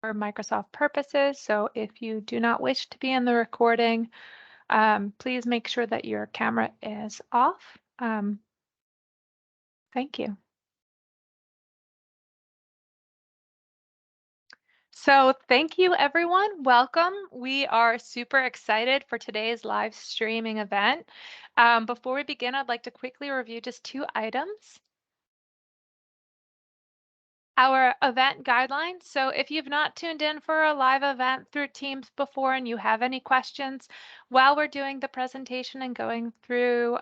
for Microsoft purposes. So if you do not wish to be in the recording, please make sure that your camera is off. Thank you. So thank you, everyone. Welcome. We are super excited for today's live streaming event. Before we begin, I'd like to quickly review just 2 items. Our event guidelines. So if you've not tuned in for a live event through Teams before and you have any questions while we're doing the presentation and going through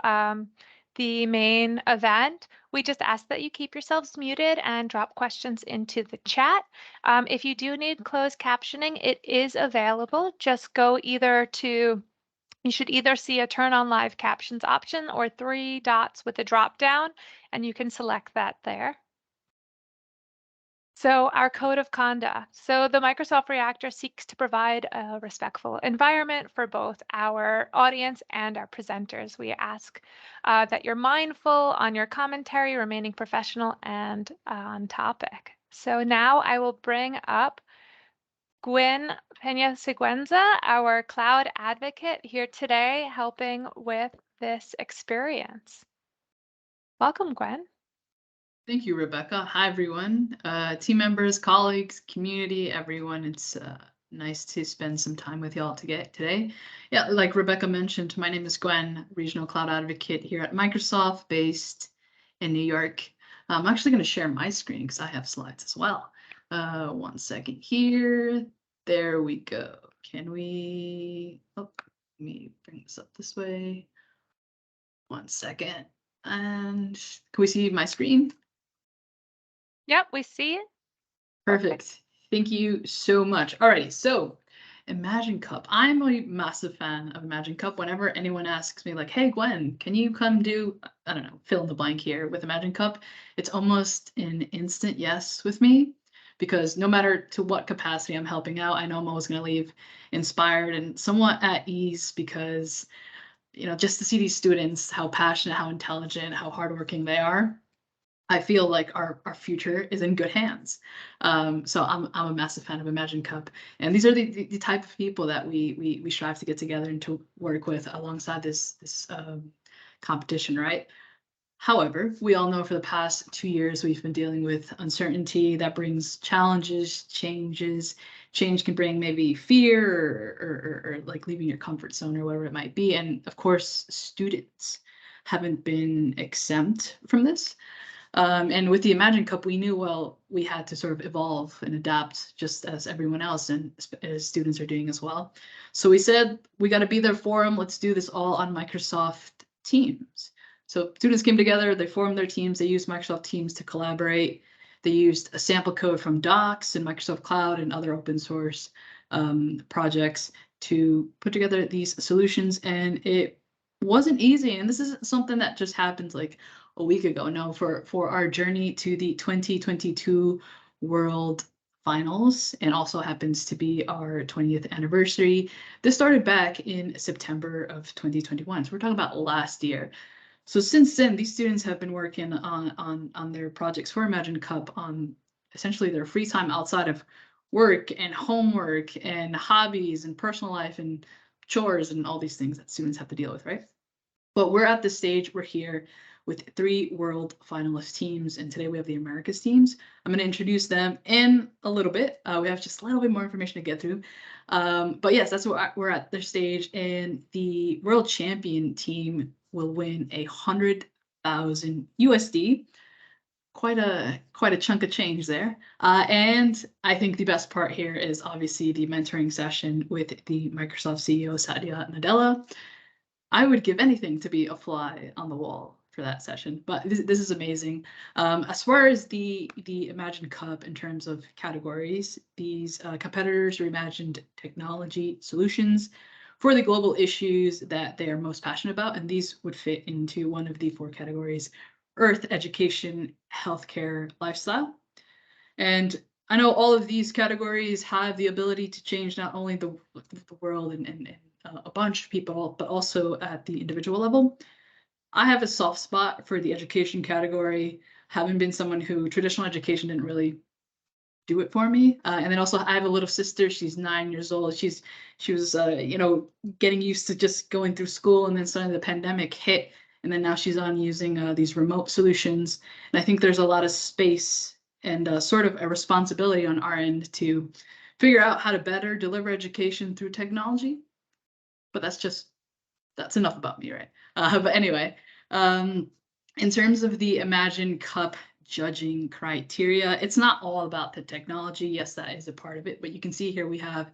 the main event, we just ask that you keep yourselves muted and drop questions into the chat. If you do need closed captioning, it is available. Just go you should either see a turn on live captions option or 3 dots with a drop down, and you can select that there. So our code of conduct. So the Microsoft Reactor seeks to provide a respectful environment for both our audience and our presenters. We ask that you're mindful on your commentary, remaining professional and on topic. So now I will bring up Gwen Peña-Siguenza, our cloud advocate here today, helping with this experience. Welcome, Gwen. Thank you, Rebecca. Hi, everyone. Team members, colleagues, community, everyone. It's nice to spend some time with y'all today. Yeah, like Rebecca mentioned, my name is Gwen, Regional Cloud Advocate here at Microsoft, based in New York. I'm actually going to share my screen because I have slides as well. 1 second here. There we go. Can we, let me bring this up this way. 1 second. And can we see my screen? Yep, we see it. Perfect. Thank you so much. Alrighty, so Imagine Cup. I'm a massive fan of Imagine Cup. Whenever anyone asks me like, hey, Gwen, can you come do, I don't know, fill in the blank here with Imagine Cup? It's almost an instant yes with me, because no matter to what capacity I'm helping out, I know I'm always going to leave inspired and somewhat at ease, because, you know, just to see these students, how passionate, how intelligent, how hardworking they are, I feel like our future is in good hands. So I'm a massive fan of Imagine Cup, and these are the type of people that we strive to get together and to work with alongside this competition, right? However, we all know for the past 2 years we've been dealing with uncertainty that brings challenges, changes. Change can bring maybe fear or like leaving your comfort zone or whatever it might be, and of course, students haven't been exempt from this. And with the Imagine Cup, we knew, well, we had to sort of evolve and adapt just as everyone else and as students are doing as well. So we said, we got to be there for them. Let's do this all on Microsoft Teams. So students came together, they formed their teams, they used Microsoft Teams to collaborate. They used a sample code from Docs and Microsoft Cloud and other open source projects to put together these solutions. And it wasn't easy. And this isn't something that just happens like a week ago. No, for our journey to the 2022 World Finals, and also happens to be our 20th anniversary. This started back in September of 2021. So we're talking about last year. So since then, these students have been working on their projects for Imagine Cup on essentially their free time outside of work and homework and hobbies and personal life and chores and all these things that students have to deal with, right? But we're at this stage, we're here with 3 world finalist teams, and today we have the Americas teams. I'm going to introduce them in a little bit. We have just a little bit more information to get through. But yes, that's what we're at their stage, and the world champion team will win 100,000 USD. Quite a chunk of change there. And I think the best part here is obviously the mentoring session with the Microsoft CEO, Satya Nadella. I would give anything to be a fly on the wall for that session, but this is amazing. As far as the Imagine Cup in terms of categories, these competitors reimagined technology solutions for the global issues that they are most passionate about, and these would fit into one of the 4 categories: Earth, education, healthcare, lifestyle. And I know all of these categories have the ability to change not only the world and a bunch of people, but also at the individual level. I have a soft spot for the education category, having been someone who traditional education didn't really do it for me. And then also I have a little sister. She's 9 years old. She was you know, getting used to just going through school, and then suddenly the pandemic hit, and then now she's on using these remote solutions. And I think there's a lot of space and sort of a responsibility on our end to figure out how to better deliver education through technology. But that's enough about me, right? But anyway, in terms of the Imagine Cup judging criteria, it's not all about the technology. Yes, that is a part of it, but you can see here we have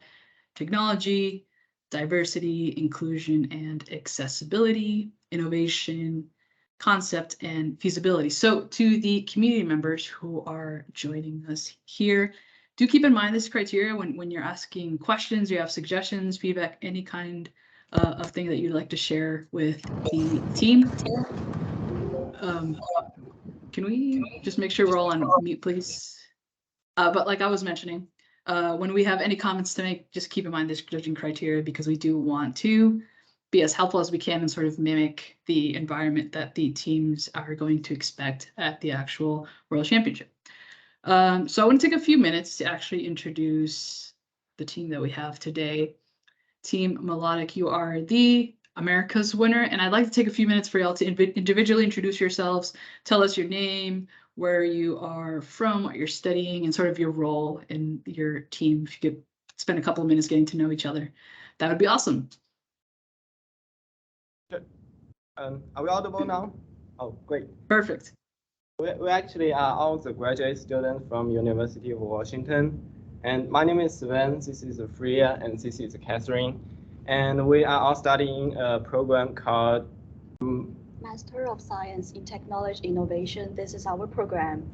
technology, diversity, inclusion, and accessibility, innovation, concept, and feasibility. So to the community members who are joining us here, do keep in mind this criteria when you're asking questions, you have suggestions, feedback, any kind of thing that you'd like to share with the team. Can we just make sure we're all on mute, please? But like I was mentioning, when we have any comments to make, just keep in mind this judging criteria, because we do want to be as helpful as we can and sort of mimic the environment that the teams are going to expect at the actual World Championship. So I want to take a few minutes to actually introduce the team that we have today. Team Melodic, you are the America's winner, and I'd like to take a few minutes for y'all to individually introduce yourselves, tell us your name, where you are from, what you're studying, and sort of your role in your team. If you could spend a couple of minutes getting to know each other, that would be awesome. Are we audible now? Oh, great. Perfect. We actually are all the graduate students from University of Washington. And my name is Sven, this is Freya, and this is Catherine. And we are all studying a program called Master of Science in Technology Innovation. This is our program.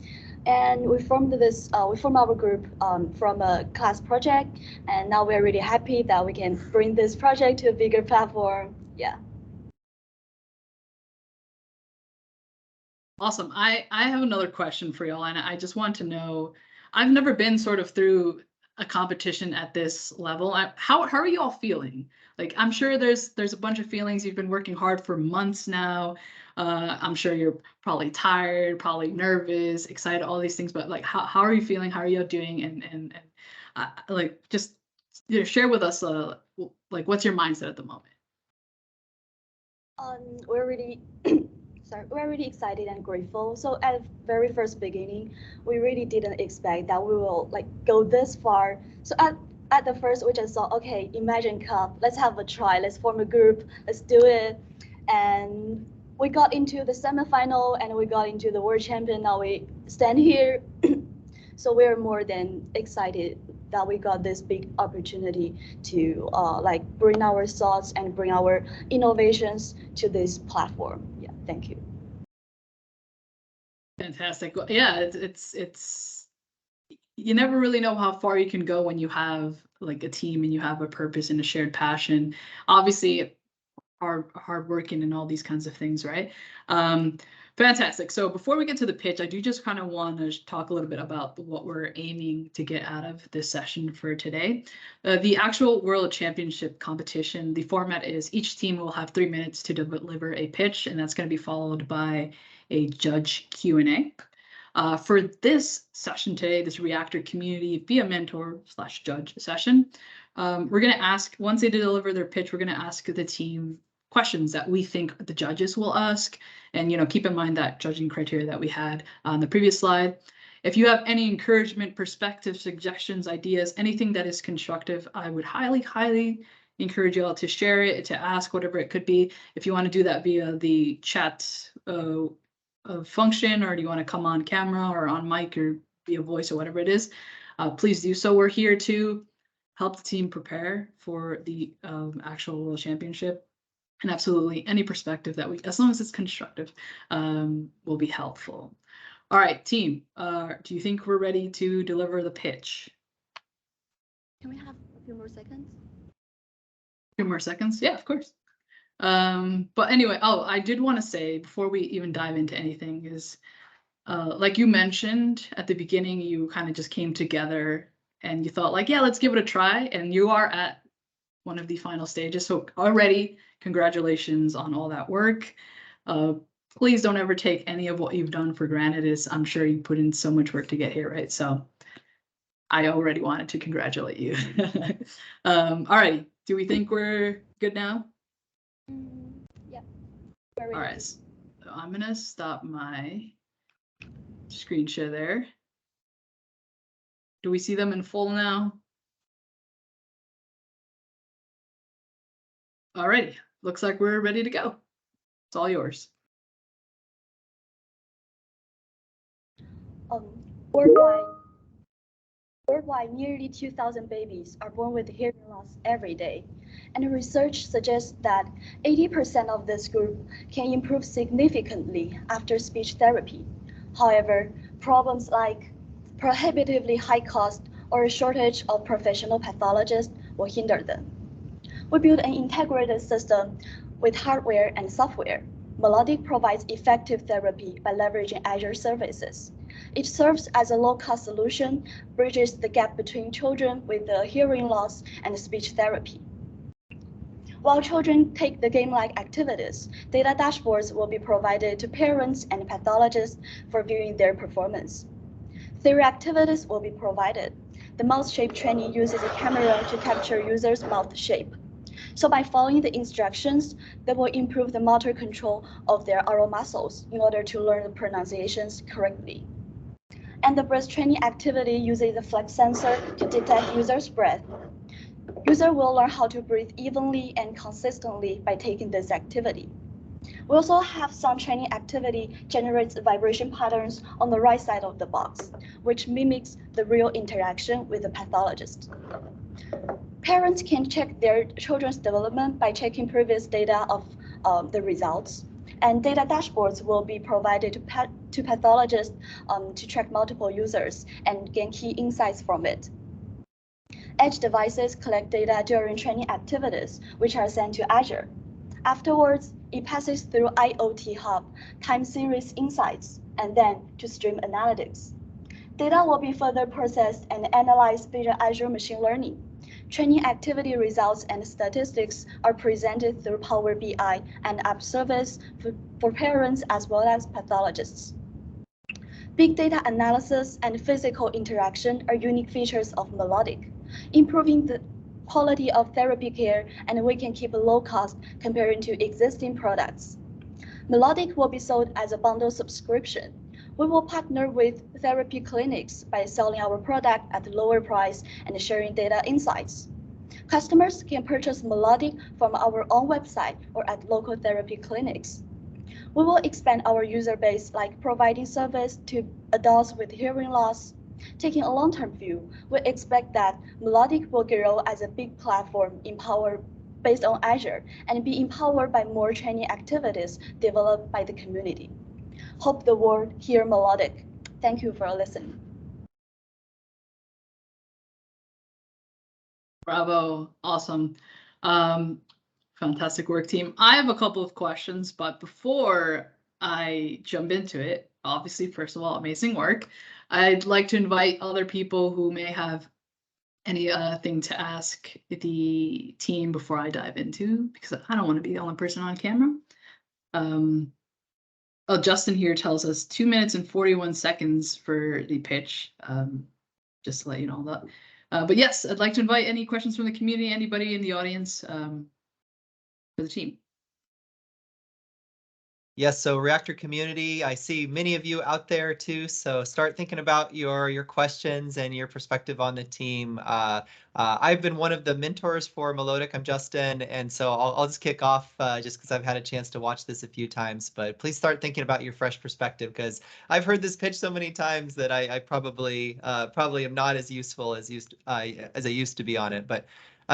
And we formed our group from a class project. And now we're really happy that we can bring this project to a bigger platform. Yeah. Awesome. I have another question for y'all, and I just want to know, I've never been sort of through a competition at this level. How are you all feeling? Like, I'm sure there's a bunch of feelings. You've been working hard for months now. I'm sure you're probably tired, probably nervous, excited, all these things. But like, how are you feeling? How are you doing? And like, just share with us like, what's your mindset at the moment? We're really we're really excited and grateful. So at the very first beginning, we really didn't expect that we will like go this far. So at the first, we just thought, okay, Imagine Cup, let's have a try, let's form a group, let's do it. And we got into the semifinal and we got into the world champion. Now we stand here. So we're more than excited that we got this big opportunity to like bring our thoughts and bring our innovations to this platform. Yeah, thank you. Fantastic. Well, yeah, it's you never really know how far you can go when you have like a team and you have a purpose and a shared passion. Obviously, hard working and all these kinds of things, right? Fantastic. So before we get to the pitch, I do just kind of want to talk a little bit about what we're aiming to get out of this session for today. The actual World Championship competition, the format is each team will have 3 minutes to deliver a pitch, and that's going to be followed by a judge Q&A. For this session today, this Reactor Community via mentor/judge session, we're going to ask, once they deliver their pitch, we're going to ask the team questions that we think the judges will ask. And, keep in mind that judging criteria that we had on the previous slide. If you have any encouragement, perspective, suggestions, ideas, anything that is constructive, I would highly, highly encourage you all to share it, to ask whatever it could be. If you want to do that via the chat function, or do you want to come on camera or on mic or via voice or whatever it is, please do so. We're here to help the team prepare for the actual World Championship. And absolutely any perspective that as long as it's constructive, will be helpful. All right, team, do you think we're ready to deliver the pitch? Can we have a few more seconds? A few more seconds? Yeah, of course. But anyway, I did want to say before we even dive into anything is, like you mentioned at the beginning, you kind of just came together and you thought like, yeah, let's give it a try. And you are at one of the final stages. So already, congratulations on all that work. Please don't ever take any of what you've done for granted. I'm sure you put in so much work to get here, right? So I already wanted to congratulate you. All right, do we think we're good now? Yeah. All right, so I'm gonna stop my screen share there. Do we see them in full now? All right, looks like we're ready to go. It's all yours. Worldwide, nearly 2,000 babies are born with hearing loss every day, and research suggests that 80% of this group can improve significantly after speech therapy. However, problems like prohibitively high cost or a shortage of professional pathologists will hinder them. We built an integrated system with hardware and software. Melodic provides effective therapy by leveraging Azure services. It serves as a low-cost solution, bridges the gap between children with hearing loss and speech therapy. While children take the game-like activities, data dashboards will be provided to parents and pathologists for viewing their performance. Theory activities will be provided. The mouth shape training uses a camera to capture users' mouth shape. So by following the instructions, they will improve the motor control of their oral muscles in order to learn the pronunciations correctly. And the breath training activity uses a flex sensor to detect users' breath. User will learn how to breathe evenly and consistently by taking this activity. We also have some training activity generates vibration patterns on the right side of the box, which mimics the real interaction with the pathologist. Parents can check their children's development by checking previous data of the results. And data dashboards will be provided to pathologists to track multiple users and gain key insights from it. Edge devices collect data during training activities, which are sent to Azure. Afterwards, it passes through IoT Hub, time series insights, and then to Stream Analytics. Data will be further processed and analyzed via Azure Machine Learning. Training activity results and statistics are presented through Power BI and app service for parents as well as pathologists. Big data analysis and physical interaction are unique features of Melodic, improving the quality of therapy care, and we can keep a low cost comparing to existing products. Melodic will be sold as a bundle subscription. We will partner with therapy clinics by selling our product at a lower price and sharing data insights. Customers can purchase Melodic from our own website or at local therapy clinics. We will expand our user base, like providing service to adults with hearing loss. Taking a long-term view, we expect that Melodic will grow as a big platform based on Azure and be empowered by more training activities developed by the community. Hope the world hear Melodic. Thank you for listening. Bravo, awesome. Fantastic work, team. I have a couple of questions, but before I jump into it, obviously, first of all, amazing work. I'd like to invite other people who may have anything to ask the team before I dive into, because I don't want to be the only person on camera. Oh, Justin here tells us 2 minutes and 41 seconds for the pitch, just to let you know that. But yes, I'd like to invite any questions from the community, anybody in the audience for the team. Yes, so Reactor Community, I see many of you out there too, so start thinking about your questions and your perspective on the team. I've been one of the mentors for Melodic. I'm Justin, and so I'll just kick off just because I've had a chance to watch this a few times, but please start thinking about your fresh perspective, because I've heard this pitch so many times that I probably am not as useful as I used to be on it. But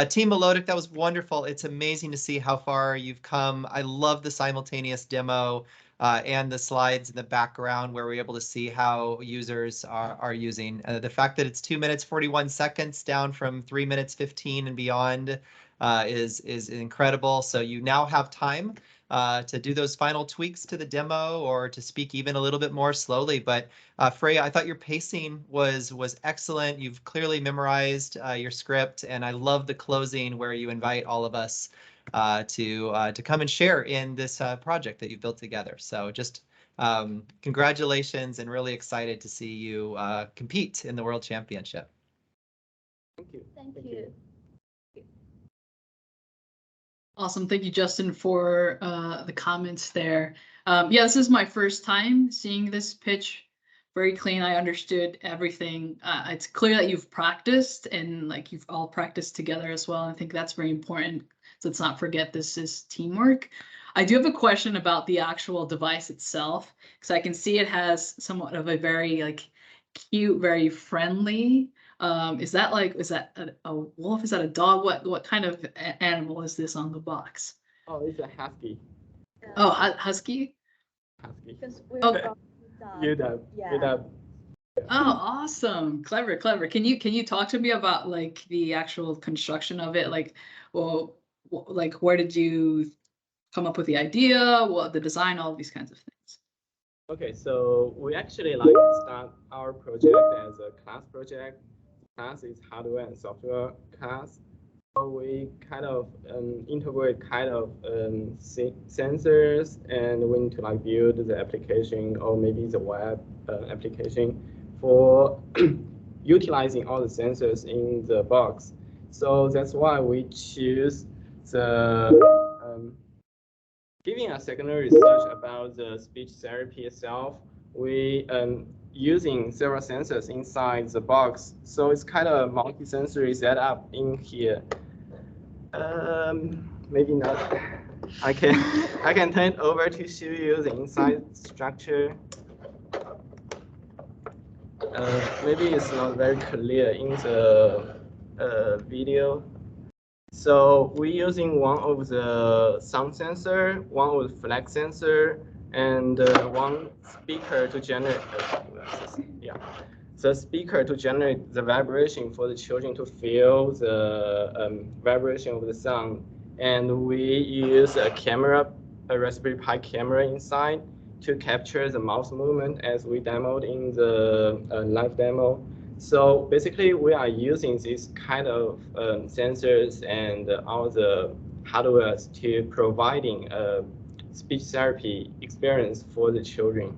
Team Melodic, that was wonderful. It's amazing to see how far you've come. I love the simultaneous demo and the slides in the background where we're able to see how users are using. The fact that it's 2 minutes 41 seconds down from 3 minutes 15 and beyond is incredible. So you now have time to do those final tweaks to the demo or to speak even a little bit more slowly. But Freya, I thought your pacing was excellent. You've clearly memorized your script, and I love the closing where you invite all of us to come and share in this project that you've built together. So just congratulations, and really excited to see you compete in the World Championship. Thank you. Thank you. Awesome. Thank you, Justin, for the comments there. Yeah, this is my first time seeing this pitch. Very clean. I understood everything. It's clear that you've practiced and like you've all practiced together as well. I think that's very important. So let's not forget this is teamwork. I do have a question about the actual device itself, because I can see it has somewhat of a very like cute, very friendly. Is that a wolf? Is that a dog? What kind of animal is this on the box? Oh, it's a husky. Oh, husky. Husky. Because we're Okay. from Yeah. Oh, awesome! Clever, clever. Can you talk to me about like the actual construction of it? Like, well, like where did you come up with the idea? What the design? All of these kinds of things. Okay, so we actually like start our project as a class project. Class is hardware and software class. So we kind of integrate kind of sensors, and we need to like build the application or maybe the web application for utilizing all the sensors in the box. So that's why we choose the giving a secondary research about the speech therapy itself. We using several sensors inside the box, so it's kind of multi-sensory setup in here. Maybe not. I can turn it over to show you the inside structure. Maybe it's not very clear in the video. So we're using one of the sound sensor, one with flex sensor, and one speaker to generate. The speaker to generate the vibration for the children to feel the vibration of the sound. And we use a camera, a Raspberry Pi camera inside to capture the mouse movement as we demoed in the live demo. So basically, we are using these kind of sensors and all the hardware to providing a speech therapy experience for the children.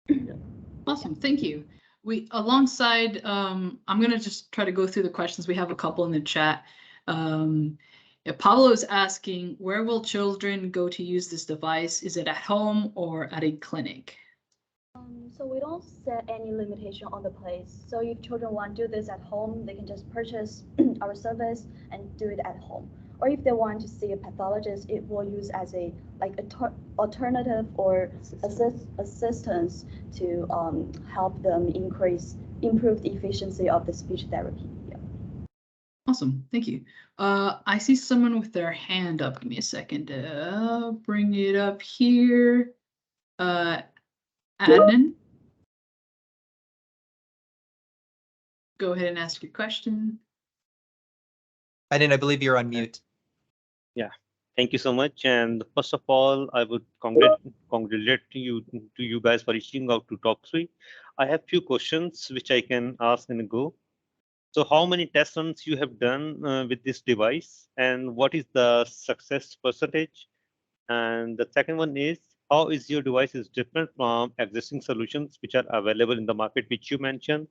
Yeah. Awesome, thank you. Alongside, I'm gonna just try to go through the questions. We have a couple in the chat. Pablo is asking, where will children go to use this device? Is it at home or at a clinic? So we don't set any limitation on the place. So if children want to do this at home, they can just purchase our service and do it at home. Or if they want to see a pathologist, it will use as a alternative or assistance to help them improve the efficiency of the speech therapy. Yeah. Awesome, thank you. I see someone with their hand up. Give me a second to bring it up here. Adnan, go ahead and ask your question. Adnan, I believe you're on mute. Yeah, thank you so much. And first of all, I would congratulate you guys for reaching out to Top 3. I have few questions which I can ask in a go. So how many test runs you have done with this device, and what is the success percentage? And the second one is, how is your device is different from existing solutions which are available in the market, which you mentioned?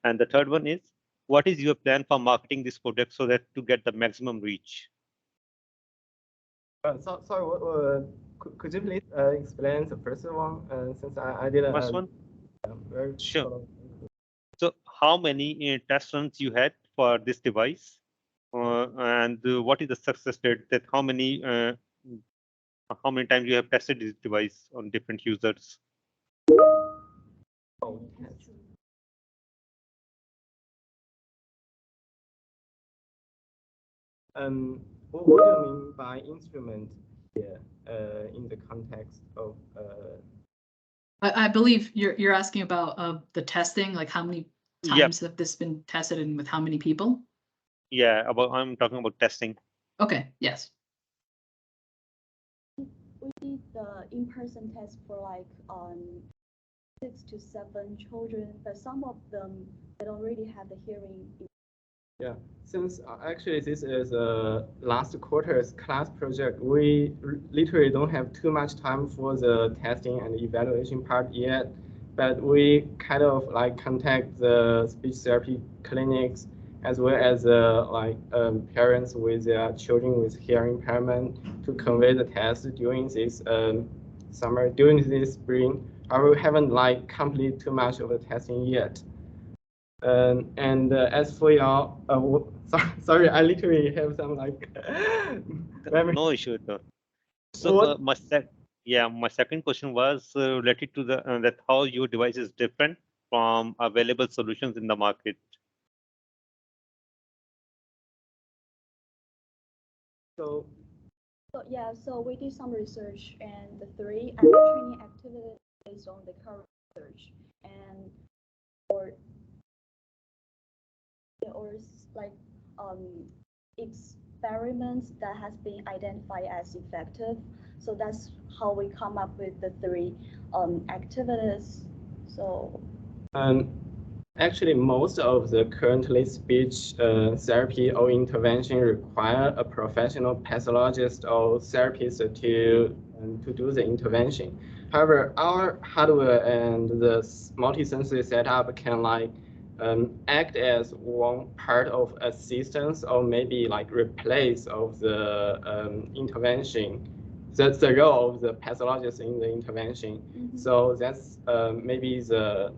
And the third one is, what is your plan for marketing this product so that to get the maximum reach? Sorry, could you please explain the first one? Since I didn't. First one? Sure. Follow. So how many test runs you had for this device? And what is the success rate, that how many times you have tested this device on different users? Oh, yes. What do you mean by instrument here in the context of? I believe you're asking about the testing, like how many times have this been tested and with how many people? Yeah, I'm talking about testing. Okay, yes. We did the in-person test for like 6 to 7 children, but some of them they don't really have the hearing. Yeah, since actually this is a last quarter's class project, we literally don't have too much time for the testing and evaluation part yet. But we kind of like contact the speech therapy clinics as well as parents with their children with hearing impairment to convey the test during this summer, during this spring. We haven't completed too much of the testing yet. As for your, sorry, I literally have some memory. No issue. So my second question was related to that how your device is different from available solutions in the market. So So we did some research, and the three and the training activities based on the current research, and or experiments that has been identified as effective. So that's how we come up with the three activities. So actually, most of the currently speech therapy or intervention require a professional pathologist or therapist to do the intervention. However, our hardware and the multisensory setup can act as one part of assistance or maybe replace of the intervention. That's the role of the pathologist in the intervention. Mm-hmm. So that's maybe the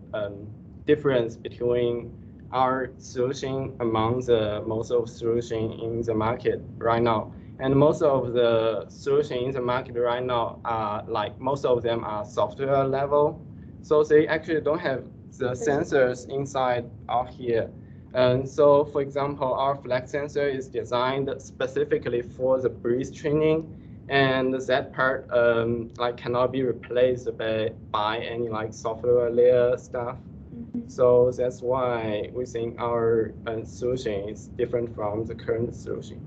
difference between our solution among the most of solution in the market right now. And most of the solution in the market right now are most of them are software level. So they actually don't have the sensors inside out here. And so, for example, our flex sensor is designed specifically for the breath training, and that part cannot be replaced by any software layer stuff. Mm-hmm. So that's why we think our solution is different from the current solution.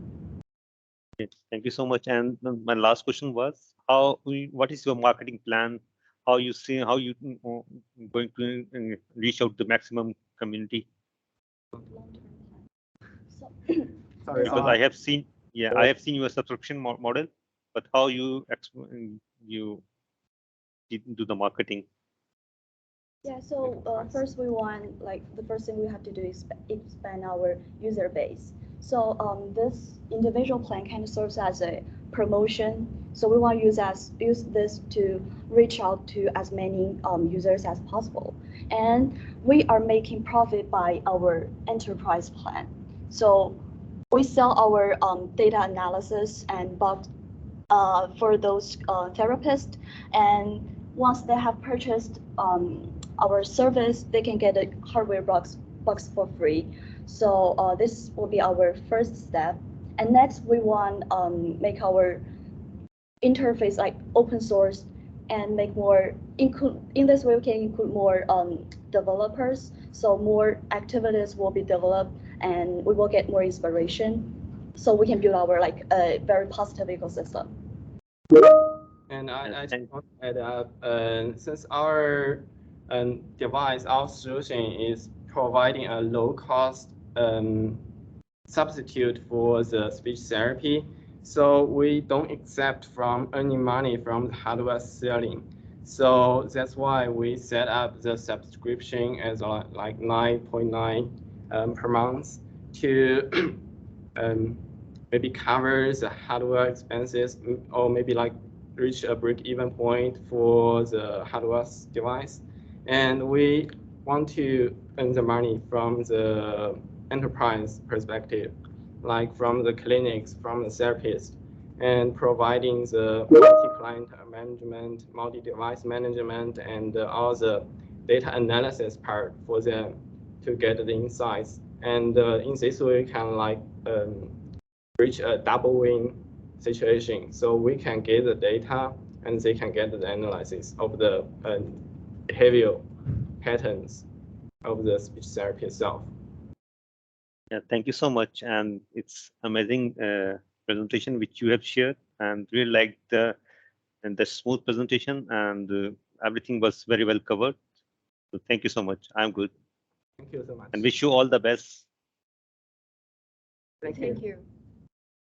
Thank you so much. And my last question was, what is your marketing plan? How you going to reach out the maximum community? Sorry, because I have seen your subscription model, but how you do the marketing? Yeah, so first we want, the first thing we have to do is expand our user base. So this individual plan kind of serves as a promotion. So we want to use this to reach out to as many users as possible. And we are making profit by our enterprise plan. So we sell our data analysis and box for those therapists. And once they have purchased our service, they can get a hardware box for free. So this will be our first step. And next, we want make our interface open source and make more in this way we can include more developers. So more activities will be developed, and we will get more inspiration. So we can build our a very positive ecosystem. And I just want to add up, since our device, our solution is providing a low-cost substitute for the speech therapy, so we don't accept from earning money from the hardware selling. So that's why we set up the subscription as like 9.9 per month to maybe cover the hardware expenses, or maybe reach a break-even point for the hardware device. And we want to earn the money from the enterprise perspective, from the clinics, from the therapists, and providing the multi-client management, multi-device management, and all the data analysis part for them to get the insights. And in this way, we can reach a double win situation. So we can get the data, and they can get the analysis of the behavioral patterns of the speech therapy itself. Yeah, thank you so much, and it's amazing presentation which you have shared, and really like the smooth presentation, and everything was very well covered. So thank you so much. I'm good. Thank you so much. And wish you all the best. Thank you.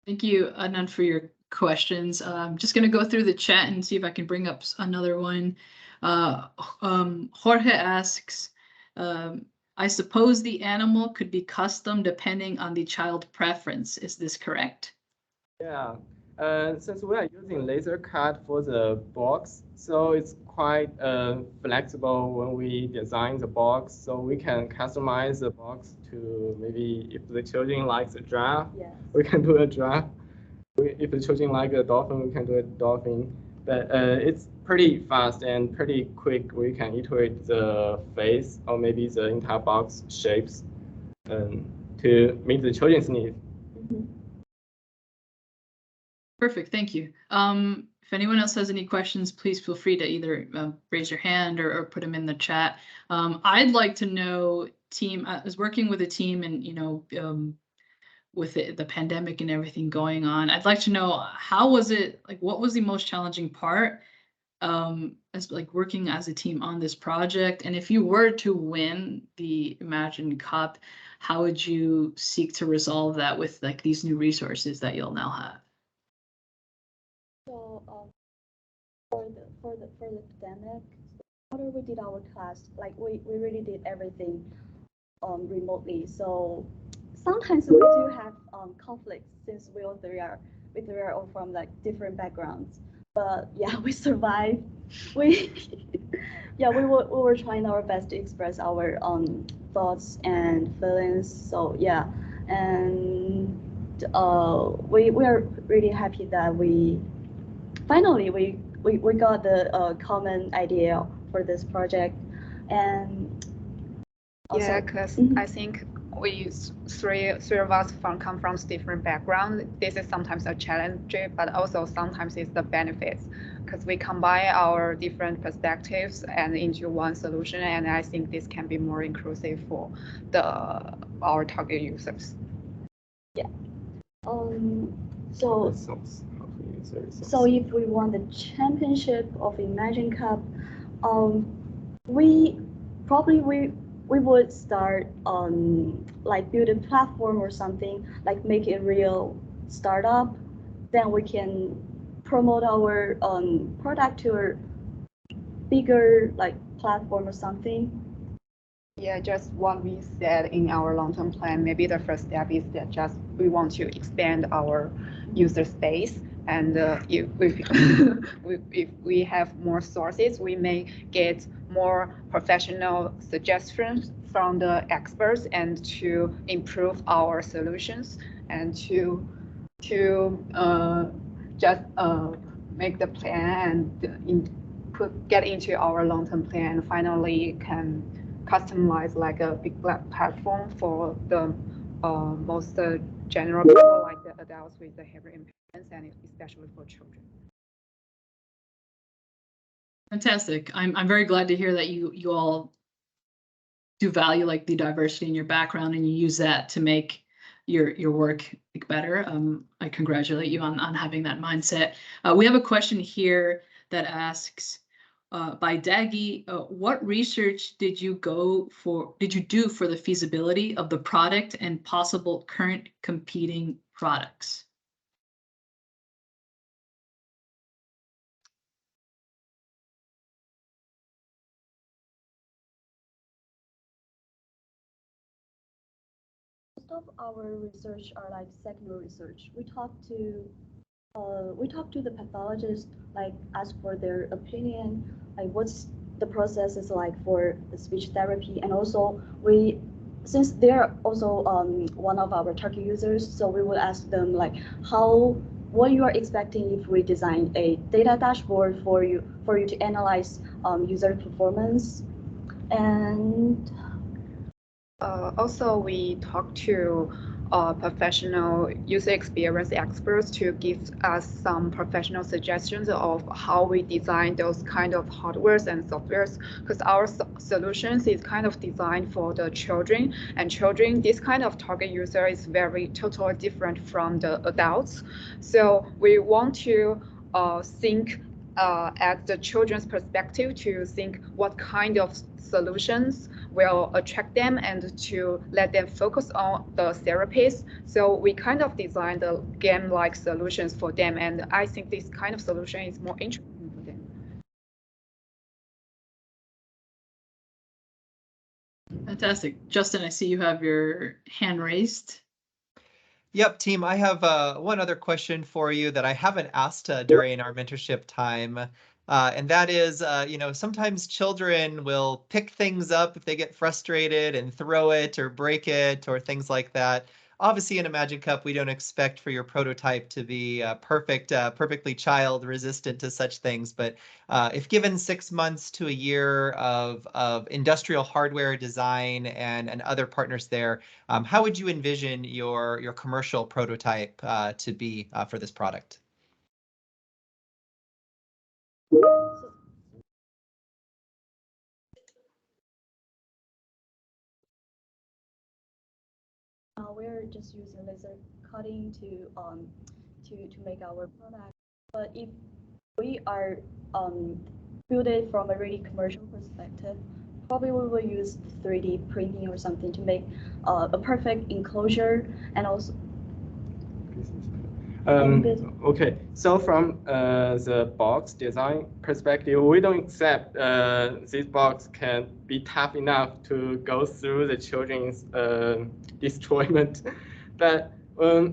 Thank you, Anand, for your questions. I'm just going to go through the chat and see if I can bring up another one. Jorge asks, I suppose the animal could be custom depending on the child preference. Is this correct? Yeah. Since we are using laser cut for the box, so it's quite flexible when we design the box. So we can customize the box to maybe if the children like the giraffe, Yes. we can do a giraffe. If the children like a dolphin, we can do a dolphin. But it's pretty fast and pretty quick. We can iterate the face or maybe the entire box shapes to meet the children's needs. Perfect, thank you. If anyone else has any questions, please feel free to either raise your hand or put them in the chat. I'd like to know, team, I was working with a team and, you know, with the pandemic and everything going on, I'd like to know, how was it, like, what was the most challenging part as like working as a team on this project? And if you were to win the Imagine Cup, how would you seek to resolve that with like these new resources that you'll now have? So for the pandemic, after we did our class, like we really did everything remotely. So sometimes we do have conflicts since we three are all from like different backgrounds. But yeah, we survived. We we were trying our best to express our thoughts and feelings. So yeah, and we are really happy that we finally we got the common idea for this project. And also, yeah, because I think we three of us come from different backgrounds. This is sometimes a challenge, but also sometimes it's the benefits, because we combine our different perspectives and into one solution. And I think this can be more inclusive for our target users. Yeah. So if we won the championship of Imagine Cup, we would start like build a platform or something, like make it a real startup. Then we can promote our product to a bigger like platform or something. Yeah, just what we said in our long-term plan. Maybe the first step is that just we want to expand our user space, and if we have more sources, we may get more professional suggestions from the experts, and to improve our solutions, and to just make the plan and get into our long-term plan, and finally can customize like a big platform for the most general people, like the adults with behavior impairments, and especially for children. Fantastic. I'm very glad to hear that you all do value like the diversity in your background, and you use that to make your work better. I congratulate you on having that mindset. We have a question here that asks, by Daggy, what research did you do for the feasibility of the product and possible current competing products? Most of our research are like secondary research. We talk to the pathologist, like ask for their opinion, like what's the process is like for the speech therapy, and also since they're also one of our target users, so we will ask them like what you are expecting if we design a data dashboard for you to analyze user performance. And also we talk to professional user experience experts to give us some professional suggestions of how we design those kind of hardwares and softwares, because our solutions is kind of designed for the children, and this kind of target user is very totally different from the adults. So we want to think at the children's perspective, to think what kind of solutions will attract them and to let them focus on the therapies. So we kind of designed the game-like solutions for them, and I think this kind of solution is more interesting for them. Fantastic. Justin, I see you have your hand raised. Yep, team, I have one other question for you that I haven't asked during our mentorship time. And that is, sometimes children will pick things up if they get frustrated and throw it or break it or things like that. Obviously, in a Magic Cup, we don't expect for your prototype to be perfectly child resistant to such things. But if given 6 months to a year of industrial hardware design and other partners there, how would you envision your commercial prototype to be for this product? We're just using laser cutting to make our product. But if we are build it from a really commercial perspective, probably we will use 3D printing or something to make a perfect enclosure and also. Okay, so from the box design perspective, we don't accept this box can be tough enough to go through the children's destroyment. But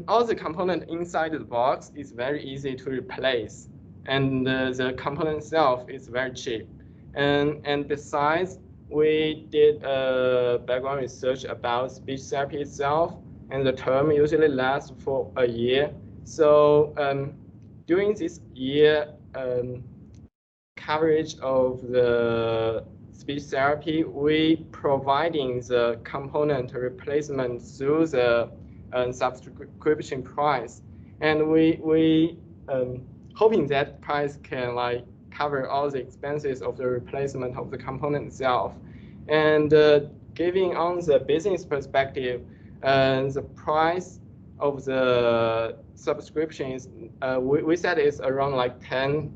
all the component inside the box is very easy to replace, and the component itself is very cheap. And besides, we did background research about speech therapy itself, and the term usually lasts for a year. So during this year coverage of the speech therapy, we providing the component replacement through the subscription price, and we hoping that price can like cover all the expenses of the replacement of the component itself, and giving on the business perspective, the price of the subscription is we said it's around like $10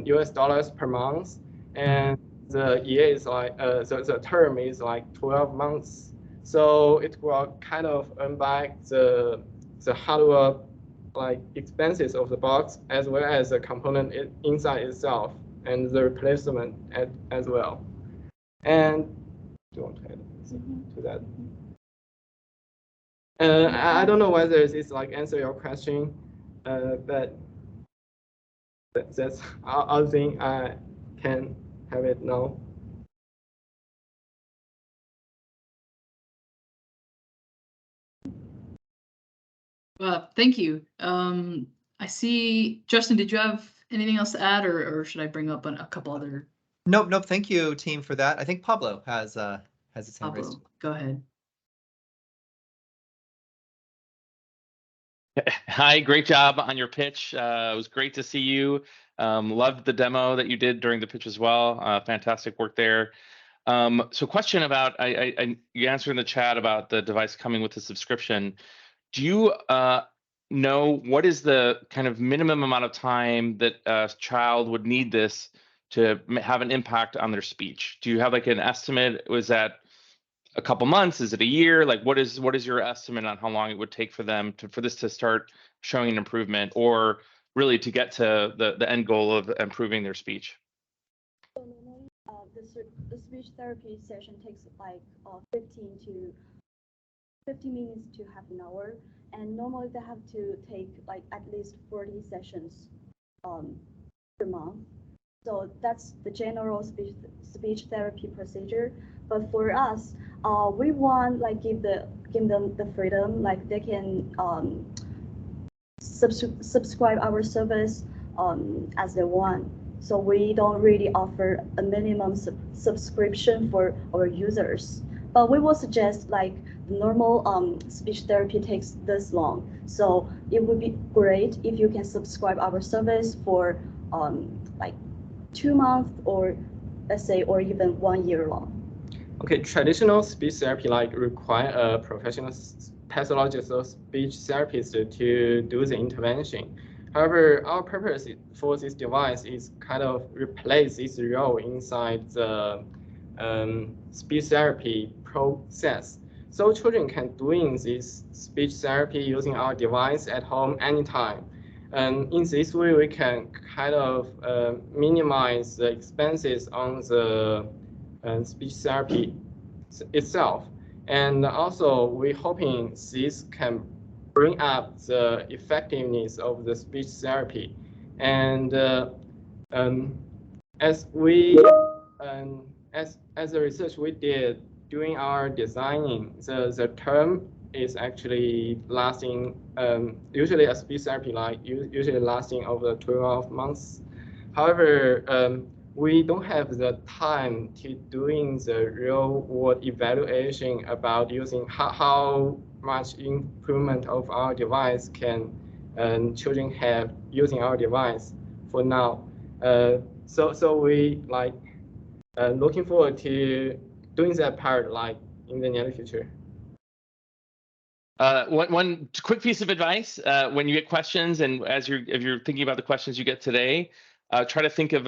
US per month, and the year is like the term is like 12 months. So it will kind of earn back the hardware like expenses of the box as well as the component inside itself and the replacement as well. And do you want to add to that? I don't know whether this like answer your question, but that's all thing I can have it now. Thank you. I see, Justin, did you have anything else to add, or should I bring up a couple other? Nope. Thank you, team, for that. I think Pablo has his hand raised. Pablo, go ahead. Hi, great job on your pitch. It was great to see you. Loved the demo that you did during the pitch as well. Fantastic work there. So question about, you answered in the chat about the device coming with a subscription. Do you know what is the kind of minimum amount of time that a child would need this to have an impact on their speech? Do you have like an estimate? Was that a couple months? Is it a year? Like what is your estimate on how long it would take for them for this to start showing an improvement, or really to get to the end goal of improving their speech? So normally, the speech therapy session takes like 15 minutes to half an hour, and normally they have to take like at least 40 sessions per month. So that's the general speech therapy procedure. But for us, we want like give them the freedom, like they can subscribe our service as they want. So we don't really offer a minimum subscription for our users. But we will suggest like the normal speech therapy takes this long. So it would be great if you can subscribe our service for like 2 months, or let's say, or even 1 year long. Okay, traditional speech therapy like require a professional pathologist or speech therapist to do the intervention. However, our purpose for this device is kind of replace this role inside the speech therapy process. So children can doing this speech therapy using our device at home anytime. And in this way, we can kind of minimize the expenses on the speech therapy itself. And also, we're hoping this can bring up the effectiveness of the speech therapy. And as the research we did during our designing, the term is actually lasting, usually a speech therapy usually lasting over 12 months. However, we don't have the time to doing the real world evaluation about using how much improvement of our device can children have using our device for now. So we looking forward to doing that part in the near future. One quick piece of advice: when you get questions, and if you're thinking about the questions you get today, try to think of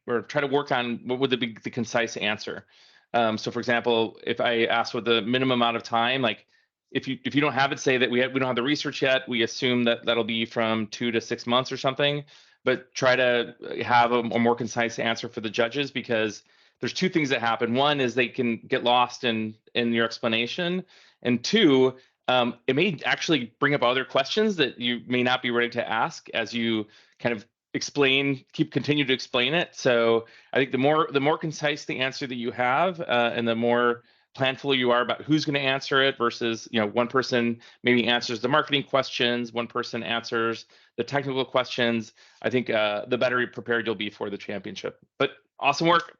or try to work on what would be the concise answer. So, for example, if I ask what the minimum amount of time, like if you don't have it, say that we don't have the research yet. We assume that that'll be from 2 to 6 months or something. But try to have a more concise answer for the judges, because there's two things that happen. One is they can get lost in your explanation, and two, it may actually bring up other questions that you may not be ready to ask as you kind of continue to explain it. So I think the more concise the answer that you have, and the more planful you are about who's going to answer it versus, one person maybe answers the marketing questions, one person answers the technical questions, I think the better prepared you'll be for the championship. But awesome work.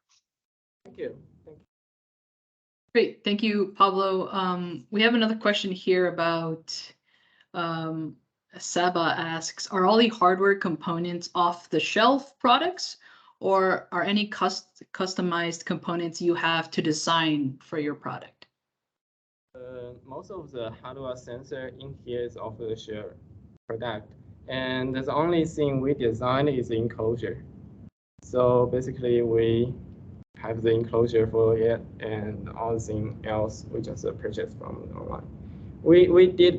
Thank you. Great, thank you, Pablo. We have another question here about Saba asks, are all the hardware components off-the-shelf products, or are any customized components you have to design for your product? Most of the hardware sensor in here is off-the-shelf product, and the only thing we design is the enclosure. So basically, we have the enclosure for it, and all thing else we just purchase from online. We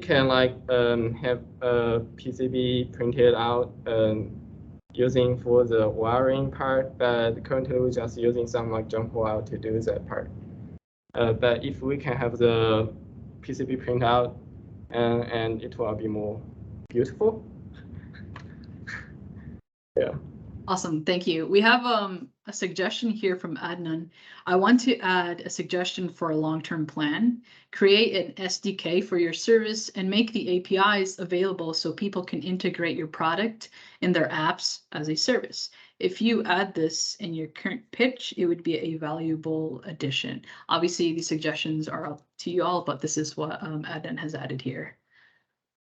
can have a PCB printed out using for the wiring part, but currently we're just using some jump wire to do that part. But if we can have the PCB print out, and it will be more beautiful. Yeah. Awesome, thank you. We have a suggestion here from Adnan. I want to add a suggestion for a long-term plan. Create an SDK for your service and make the APIs available so people can integrate your product in their apps as a service. If you add this in your current pitch, it would be a valuable addition. Obviously, these suggestions are up to you all, but this is what Adnan has added here.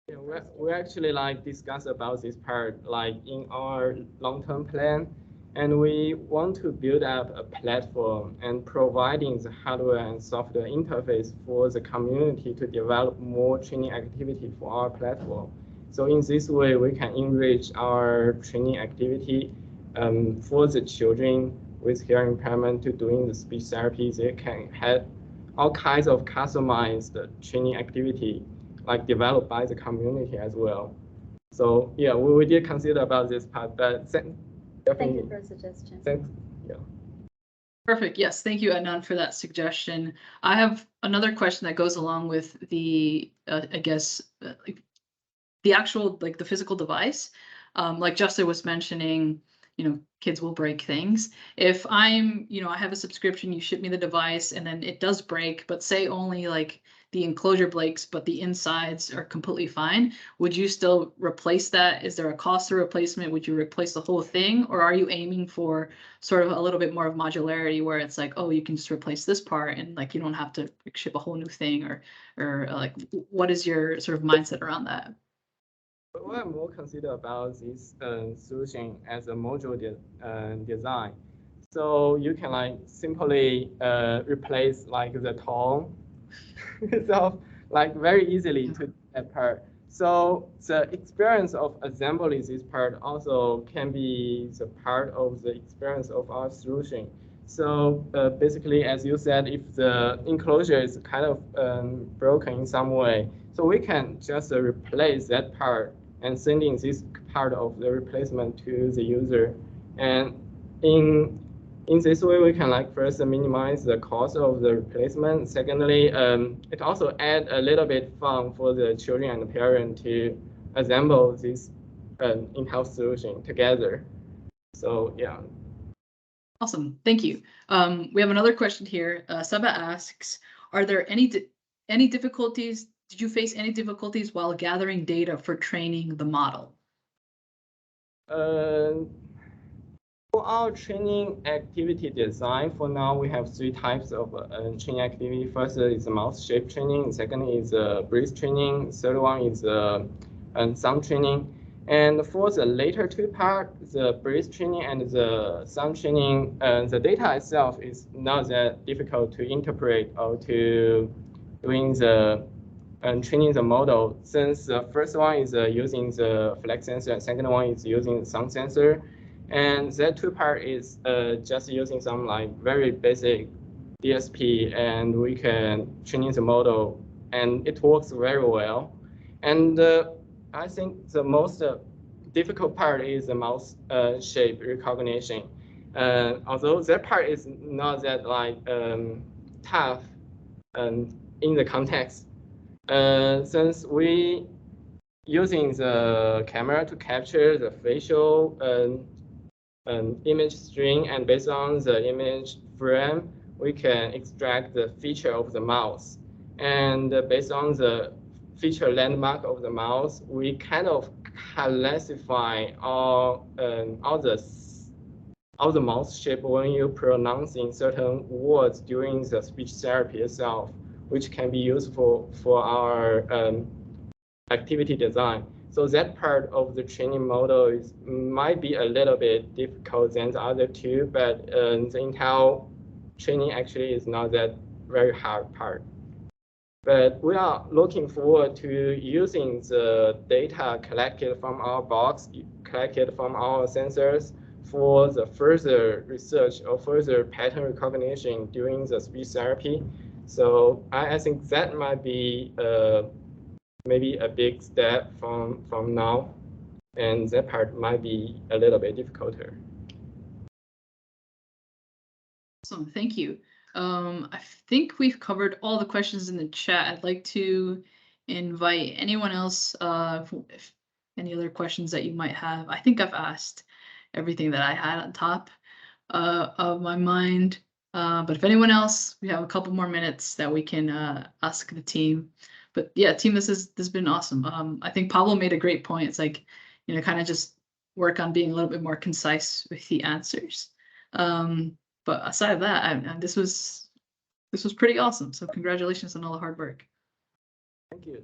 Yeah, we actually discuss about this part in our long-term plan, and we want to build up a platform and providing the hardware and software interface for the community to develop more training activity for our platform. So in this way, we can enrich our training activity for the children with hearing impairment to doing the speech therapy. They can have all kinds of customized training activity developed by the community as well. So yeah, we did consider about this part, but thank you for the suggestion. Thanks. Yeah. Perfect. Yes, thank you, Adnan, for that suggestion. I have another question that goes along with the, I guess, the actual the physical device. Like Justin was mentioning, kids will break things. If I'm, I have a subscription, you ship me the device, and then it does break, but say only the enclosure breaks, but the insides are completely fine. Would you still replace that? Is there a cost to replacement? Would you replace the whole thing? Or are you aiming for sort of a little bit more of modularity where it's oh, you can just replace this part and you don't have to ship a whole new thing, or what is your sort of mindset around that? What I'm more consider about this solution as a module design. So you can simply replace the tone itself very easily to that part. So the experience of assembling this part also can be the part of the experience of our solution. So basically, as you said, if the enclosure is kind of broken in some way, so we can just replace that part and sending this part of the replacement to the user. And in in this way, we can like first minimize the cost of the replacement. Secondly, it also add a little bit fun for the children and the parent to assemble this in-house solution together. So yeah. Awesome, thank you. We have another question here. Saba asks, are there any difficulties? Did you face any difficulties while gathering data for training the model? For our training activity design, for now we have 3 types of training activity. First is mouse shape training. Second is breath training. Third one is sound training. And for the later 2 part, the breath training and the sound training, the data itself is not that difficult to interpret or to doing the training the model, since the first one is using the flex sensor, and second one is using the sound sensor. And that 2 part is just using some like very basic DSP, and we can training the model, and it works very well. And I think the most difficult part is the mouse shape recognition. Although that part is not that like tough in the context, since we using the camera to capture the facial image string, and based on the image frame, we can extract the feature of the mouse. And based on the feature landmark of the mouse, we kind of classify all the mouse shape when you pronouncing certain words during the speech therapy itself, which can be useful for our activity design. So that part of the training model might be a little bit difficult than the other 2, but the Intel training actually is not that very hard part. But we are looking forward to using the data collected from our box, collected from our sensors, for the further research or further pattern recognition during the speech therapy. So I think that might be maybe a big step from now, and that part might be a little bit difficulter. Awesome, thank you. I think we've covered all the questions in the chat. I'd like to invite anyone else if any other questions that you might have. I think I've asked everything that I had on top of my mind. But if anyone else, we have a couple more minutes that we can ask the team. But yeah, team, this has been awesome. I think Pablo made a great point. It's like, kind of just work on being a little bit more concise with the answers. But aside of that, this was pretty awesome. So congratulations on all the hard work. Thank you.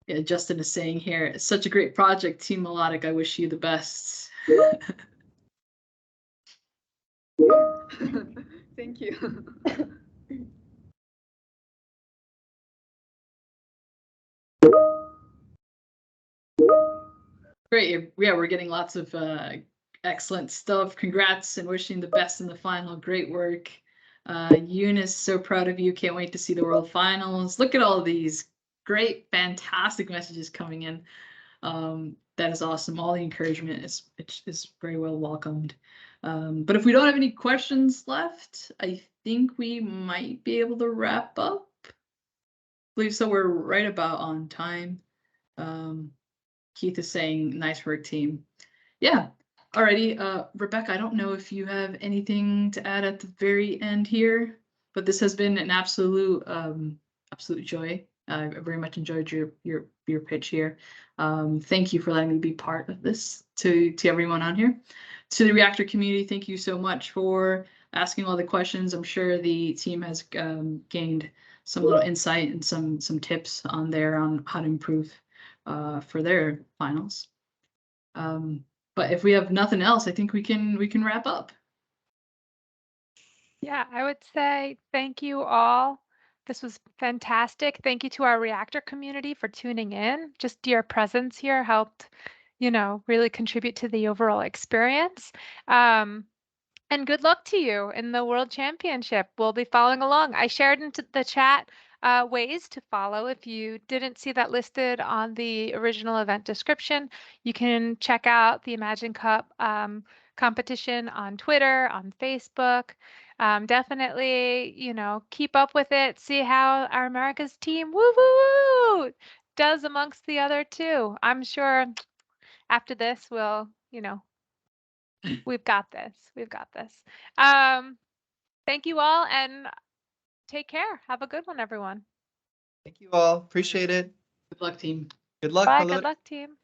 Yeah, Justin is saying here, it's such a great project, Team Melodic. I wish you the best. Thank you. Great. Yeah, we're getting lots of excellent stuff. Congrats and wishing the best in the final. Great work. Eunice, so proud of you. Can't wait to see the World Finals. Look at all of these great, fantastic messages coming in. That is awesome. All the encouragement is very well welcomed. But if we don't have any questions left, I think we might be able to wrap up. I believe so. We're right about on time. Keith is saying, nice work, team. Yeah. Alrighty. Rebecca, I don't know if you have anything to add at the very end here, but this has been an absolute joy. I very much enjoyed your pitch here. Thank you for letting me be part of this. To everyone on here, to the Reactor community, thank you so much for asking all the questions. I'm sure the team has gained some little insight and some tips on there on how to improve for their finals. But if we have nothing else, I think we can wrap up. Yeah, I would say thank you all. This was fantastic. Thank you to our Reactor community for tuning in. Just your presence here helped, really contribute to the overall experience. And good luck to you in the World Championship. We'll be following along. I shared into the chat ways to follow. If you didn't see that listed on the original event description, you can check out the Imagine Cup competition on Twitter, on Facebook. Definitely, you know, keep up with it. See how our America's team does amongst the other two. I'm sure after this, we'll, you know, we've got this. We've got this. Thank you all and take care. Have a good one, everyone. Thank you all. Appreciate it. Good luck, team. Good luck, Bye. Melodic. Good luck, team.